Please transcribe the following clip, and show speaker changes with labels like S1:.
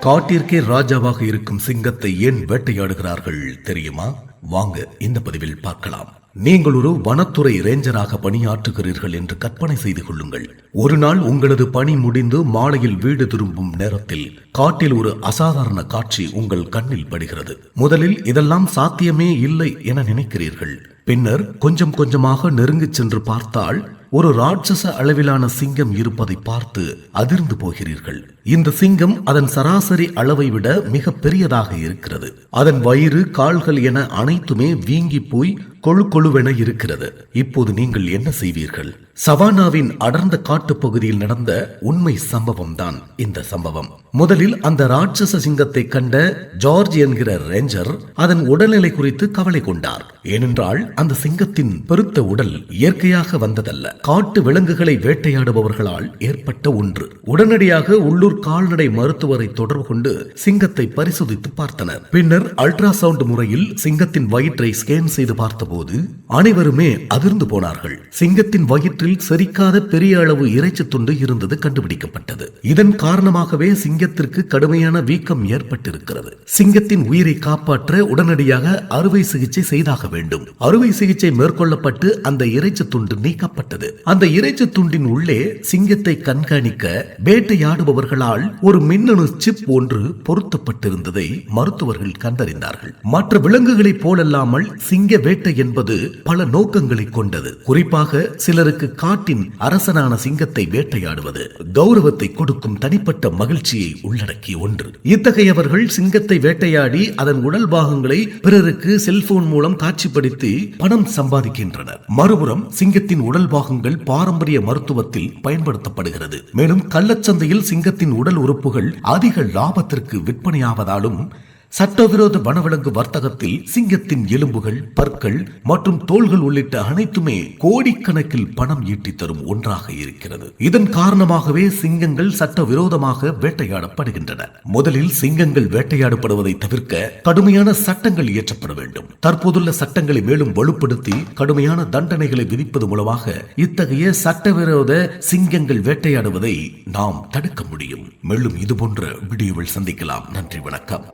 S1: காட்டிற்கே ராஜாவாக இருக்கும் சிங்கத்தை ஏன் வேட்டையாடுகிறார்கள் தெரியுமா? வாங்க இந்த பதிவில் பார்க்கலாம். நீங்கள் ஒரு வனத்துறை ரேஞ்சராக பணியாற்றுகிறீர்கள் என்று கற்பனை செய்து கொள்ளுங்கள். ஒரு நாள் உங்களது பணி முடிந்து மாலையில் வீடு திரும்பும் நேரத்தில் காட்டில் ஒரு அசாதாரண காட்சி உங்கள் கண்ணில் படுகிறது. முதலில் இதெல்லாம் சாத்தியமே இல்லை என நினைக்கிறீர்கள். பின்னர் கொஞ்சம் கொஞ்சமாக நெருங்கி சென்று பார்த்தால் ஒரு ராட்சச அளவிலான சிங்கம் இருப்பதை பார்த்து அதிர்ந்து போகிறீர்கள். இந்த சிங்கம் அதன் சராசரி அளவை விட மிக பெரியதாக இருக்கிறது. அதன் வயிறு, கால்கள் என அனைத்துமே வீங்கி போய் கொழு கொழுவென இருக்கிறது. இப்போது நீங்கள் என்ன செய்வீர்கள்? சவானாவின் அடர்ந்த காட்டு பகுதியில் நடந்த உண்மை சம்பவம் தான் இந்த சம்பவம். முதலில் அந்த ராட்சச சிங்கத்தை கண்ட ஜார்ஜ் என்கிற ரேஞ்சர் அதன் உடல்நிலை குறித்து கவலை கொண்டார். ஏனென்றால் அந்த சிங்கத்தின் பெருத்த உடல் இயற்கையாக வந்ததல்ல, காட்டு விலங்குகளை வேட்டையாடுபவர்களால் ஏற்பட்ட ஒன்று. உடனடியாக உள்ளூர் கால்நடை மருத்துவரை தொடர்பு கொண்டு சிங்கத்தை பரிசோதித்து பார்த்தனர். பின்னர் அல்ட்ராசவுண்ட் முறையில் சிங்கத்தின் வயிற்றை ஸ்கேன் செய்து பார்த்தபோது அனைவருமே அதிர்ந்து போனார்கள். சிங்கத்தின் வயிற்றில் செரிக்காத பெரிய அளவு இறைச்சி துண்டு இருந்தது கண்டுபிடிக்கப்பட்டது. இதன் காரணமாகவே சிங்கத்திற்கு கடுமையான வீக்கம் ஏற்பட்டிருக்கிறது. சிங்கத்தின் உயிரை காப்பாற்ற உடனடியாக அறுவை சிகிச்சை செய்தாக வேண்டும். அறுவை சிகிச்சை மேற்கொள்ளப்பட்டு அந்த இறைச்சி துண்டு நீக்கப்பட்டது. அந்த இறைச்சி துண்டின் உள்ளே சிங்கத்தை கண்காணிக்க வேட்டையாடுபவர்களால் ஒரு மின்னணு சிப் ஒன்று பொருத்தப்பட்டிருந்ததை மருத்துவர்கள் கண்டறிந்தார்கள். மற்ற விலங்குகளைப் போலல்லாமல் சிங்க வேட்டை என்பது பல நோக்கங்களை கொண்டது. குறிப்பாக சிலருக்கு காட்டின் அரசனான சிங்கத்தை வேட்டையாடுவது கௌரவத்தை கொடுக்கும் தனிப்பட்ட மகிழ்ச்சியை உள்ளடக்கிய ஒன்று. இத்தகையவர்கள் சிங்கத்தை வேட்டையாடி அதன் உடல் பாகங்களை பிறருக்கு செல்போன் மூலம் காட்சிப்படுத்தி பணம் சம்பாதிக்கின்றனர். மறுபுறம் சிங்கத்தின் உடல் பாகங்கள் பாரம்பரிய மருத்துவத்தில் பயன்படுத்தப்படுகிறது. மேலும் கள்ளச்சந்தையில் சிங்கத்தின் உடல் உறுப்புகள் அதிக லாபத்திற்கு விற்பனையாவதாலும் சட்டவிரோத வனவிலங்கு வர்த்தகத்தில் சிங்கத்தின் எலும்புகள், பற்கள் மற்றும் தோள்கள் உள்ளிட்ட அனைத்துமே கோடிக்கணக்கில் பணம் ஈட்டி தரும் ஒன்றாக இருக்கிறது. இதன் காரணமாகவே சிங்கங்கள் சட்டவிரோதமாக வேட்டையாடப்படுகின்றன. முதலில் சிங்கங்கள் வேட்டையாடப்படுவதை தவிர்க்க கடுமையான சட்டங்கள் இயற்றப்பட வேண்டும். தற்போதுள்ள சட்டங்களை மேலும் வலுப்படுத்தி கடுமையான தண்டனைகளை விதிப்பது மூலமாக இத்தகைய சட்டவிரோத சிங்கங்கள் வேட்டையாடுவதை நாம் தடுக்க முடியும். மேலும் இதுபோன்ற வீடியோவில் சந்திக்கலாம். நன்றி, வணக்கம்.